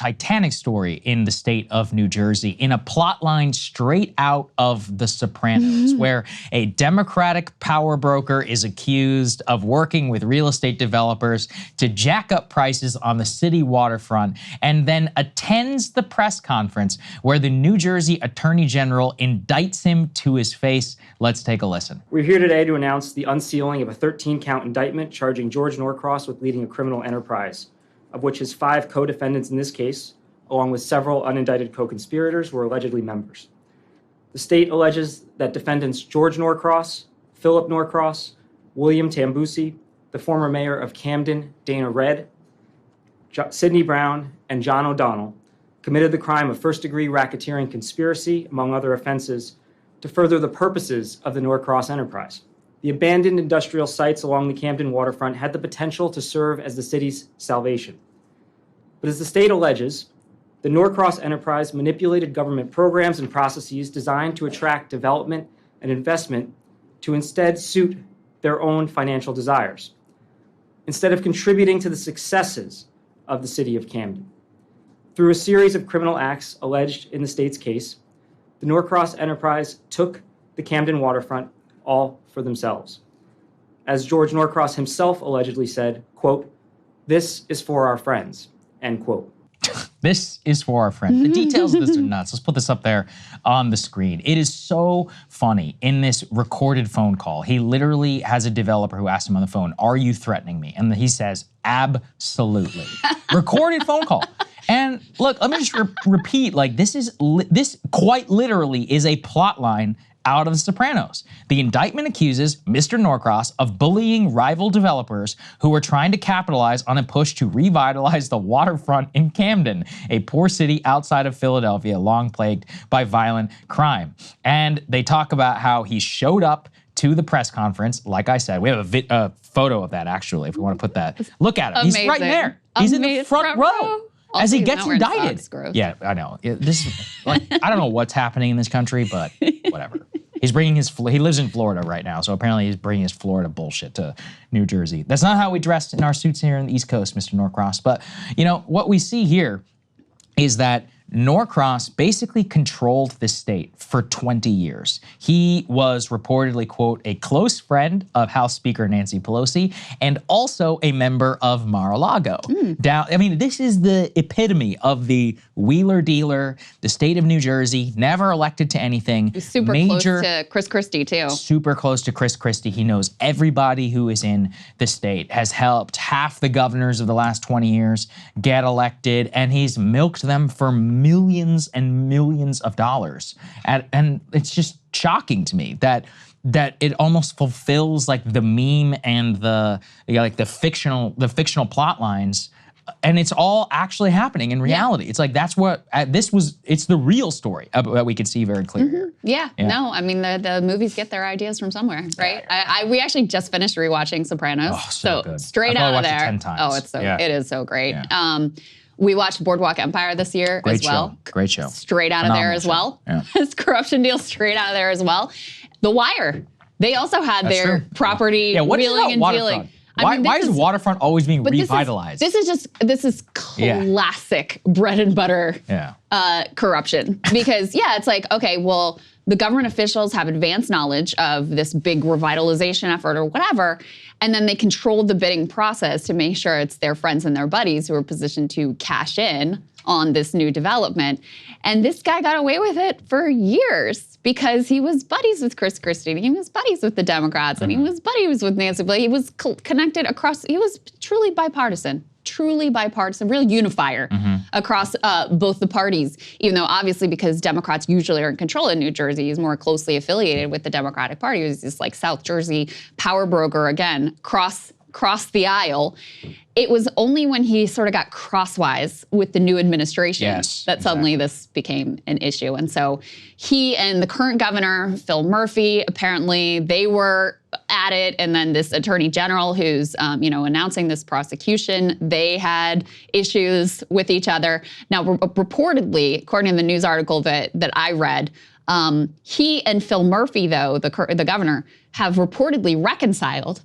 Titanic story in the state of New Jersey, in a plot line straight out of The Sopranos, where a Democratic power broker is accused of working with real estate developers to jack up prices on the city waterfront, and then attends the press conference where the New Jersey Attorney General indicts him to his face. Let's take a listen. We're here today to announce the unsealing of a 13-count indictment charging George Norcross with leading a criminal enterprise, of which his 5 co-defendants in this case, along with several unindicted co-conspirators, were allegedly members. The state alleges that defendants George Norcross, Philip Norcross, William Tambusi, the former mayor of Camden, Dana Redd, Sidney Brown, and John O'Donnell, committed the crime of first-degree racketeering conspiracy, among other offenses, to further the purposes of the Norcross enterprise. The abandoned industrial sites along the Camden waterfront had the potential to serve as the city's salvation. But as the state alleges, the Norcross enterprise manipulated government programs and processes designed to attract development and investment to instead suit their own financial desires, instead of contributing to the successes of the city of Camden. Through a series of criminal acts alleged in the state's case, the Norcross enterprise took the Camden waterfront all for themselves. As George Norcross himself allegedly said, quote, "This is for our friends," end quote. This is for our friends. The details of this are nuts. Let's put this up there on the screen. It is so funny. In this recorded phone call, he literally has a developer who asked him on the phone, "Are you threatening me?" And he says, "Absolutely." Recorded phone call. And look, let me just repeat, like this quite literally is a plot line out of The Sopranos. The indictment accuses Mr. Norcross of bullying rival developers who were trying to capitalize on a push to revitalize the waterfront in Camden, a poor city outside of Philadelphia, long plagued by violent crime. And they talk about how he showed up to the press conference. Like I said, we have a photo of that actually, if we want to put that. Look at him. Amazing. He's right there. He's in the front row. Also, as he gets indicted. Socks, yeah, I know. This is like, I don't know what's happening in this country, but whatever. He's bringing he lives in Florida right now, so apparently he's bringing his Florida bullshit to New Jersey. That's not how we dressed in our suits here on the East Coast, Mr. Norcross. But, you know, what we see here is that Norcross basically controlled the state for 20 years. He was reportedly, quote, a close friend of House Speaker Nancy Pelosi and also a member of Mar-a-Lago. I mean, this is the epitome of the wheeler dealer, the state of New Jersey, never elected to anything. He's super close to Chris Christie, too. Super close to Chris Christie. He knows everybody who is in the state, has helped half the governors of the last 20 years get elected, and he's milked them for millions and millions of dollars. And it's just shocking to me that it almost fulfills like the meme and the fictional plot lines, and it's all actually happening in reality. Yeah. It's like that's what it's the real story that we could see very clearly. Yeah, no, I mean the movies get their ideas from somewhere, right? We actually just finished rewatching Sopranos, so good. Straight out of there. It 10 times. Oh, it is so great. Yeah. We watched Boardwalk Empire this year as well. Great show. Straight out of there as well. Yeah. This corruption deal straight out of there as well. The Wire. They also had their property wheeling and dealing. Why is waterfront always being revitalized? This is classic bread and butter corruption. Because it's like, okay, well, the government officials have advanced knowledge of this big revitalization effort or whatever, and then they control the bidding process to make sure it's their friends and their buddies who are positioned to cash in on this new development. And this guy got away with it for years because he was buddies with Chris Christie, and he was buddies with the Democrats, and he was buddies with Nancy Pelosi. He was connected across, he was truly bipartisan, real unifier across both the parties, even though obviously because Democrats usually are in control in New Jersey, he's more closely affiliated with the Democratic Party. He was this like South Jersey power broker, again, cross the aisle. It was only when he sort of got crosswise with the new administration that suddenly this became an issue. And so he and the current governor, Phil Murphy, apparently they were at it. And then this attorney general who's, announcing this prosecution, they had issues with each other. Now, reportedly, according to the news article that I read, he and Phil Murphy, though, the governor, have reportedly reconciled.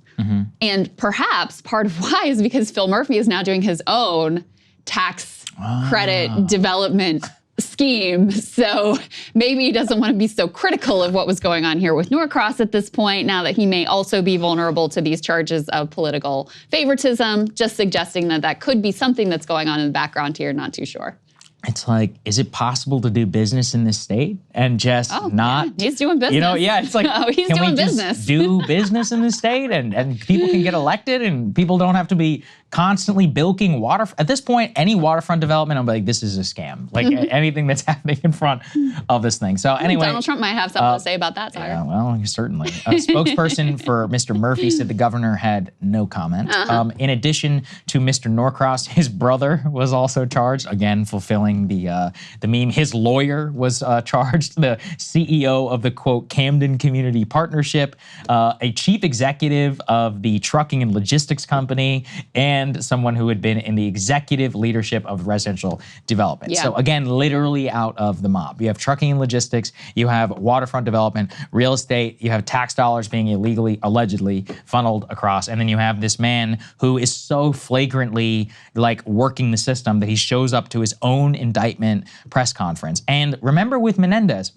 And perhaps part of why is because Phil Murphy is now doing his own tax credit development scheme. So maybe he doesn't want to be so critical of what was going on here with Norcross at this point, now that he may also be vulnerable to these charges of political favoritism, just suggesting that that could be something that's going on in the background here, not too sure. It's like, is it possible to do business in this state and just not? Yeah, he's doing business. You know, yeah, it's like, he's can doing we business. just do business in this state and people can get elected and people don't have to be constantly bilking water. At this point, any waterfront development, I'm like, this is a scam. Like anything that's happening in front of this thing. So anyway. Donald Trump might have something to say about that, Saagar. Yeah, well, certainly. A spokesperson for Mr. Murphy said the governor had no comment. In addition to Mr. Norcross, his brother was also charged, again, fulfilling the meme. His lawyer was charged, the CEO of the, quote, Camden Community Partnership, a chief executive of the trucking and logistics company, and someone who had been in the executive leadership of residential development. Yeah. So again, literally out of the mob. You have trucking and logistics, you have waterfront development, real estate, you have tax dollars being illegally, allegedly funneled across, and then you have this man who is so flagrantly like working the system that he shows up to his own indictment press conference. And remember with Menendez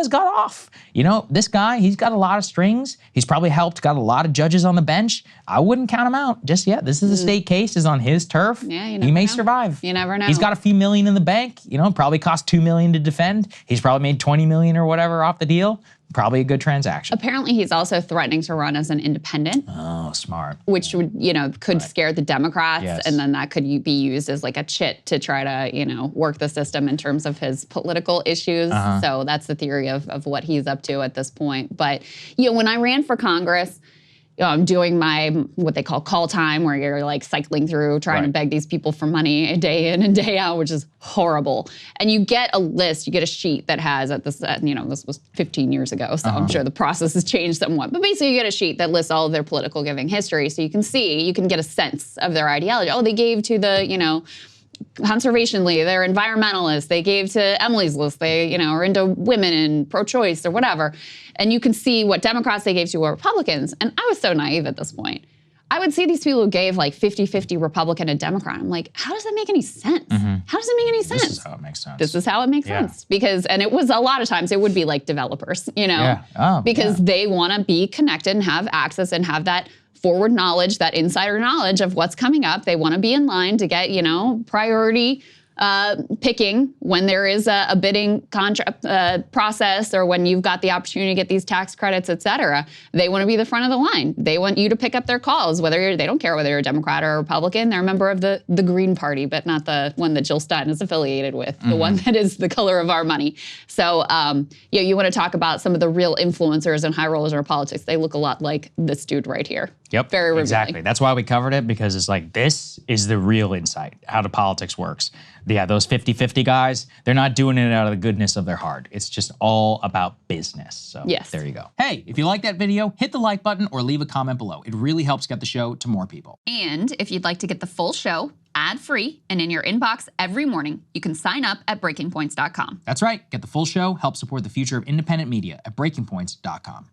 got off. You know, this guy, he's got a lot of strings. He's probably got a lot of judges on the bench. I wouldn't count him out just yet. This is a state case, is on his turf. Yeah, you he never may know. survive. You never know. He's got a few million in the bank, you know, probably cost $2 million to defend. He's probably made 20 million or whatever off the deal. Probably a good transaction. Apparently, he's also threatening to run as an independent. Oh, smart. Which would, could scare the Democrats, Yes. and then that could be used as like a chit to try to, work the system in terms of his political issues. So that's the theory of what he's up to at this point. But, when I ran for Congress, doing my, what they call call time, where you're like cycling through, trying to beg these people for money day in and day out, which is horrible. And you get a list, you get a sheet that has, this was 15 years ago, so I'm sure the process has changed somewhat. But basically you get a sheet that lists all of their political giving history, so you can get a sense of their ideology. Oh, they gave to the, Conservation League, they're environmentalists, they gave to Emily's List, they, are into women and pro-choice or whatever. And you can see what Democrats they gave to or Republicans. And I was so naive at this point. I would see these people who gave like 50-50 Republican and Democrat. I'm like, how does that make any sense? How does it make any sense? This is how it makes sense. This is how it makes sense. And it was a lot of times, it would be like developers, because they want to be connected and have access and have that forward knowledge, that insider knowledge of what's coming up. They want to be in line to get, priority picking when there is a bidding contract process, or when you've got the opportunity to get these tax credits, et cetera. They want to be the front of the line. They want you to pick up their calls, they don't care whether you're a Democrat or a Republican. They're a member of the Green Party, but not the one that Jill Stein is affiliated with, the one that is the color of our money. So, you want to talk about some of the real influencers and high rollers in our politics. They look a lot like this dude right here. Yep, very revealing. Exactly. That's why we covered it, because it's like, this is the real insight, how the politics works. Yeah, those 50-50 guys, they're not doing it out of the goodness of their heart. It's just all about business. So there you go. Hey, if you like that video, hit the like button or leave a comment below. It really helps get the show to more people. And if you'd like to get the full show ad-free and in your inbox every morning, you can sign up at breakingpoints.com. That's right. Get the full show, help support the future of independent media at breakingpoints.com.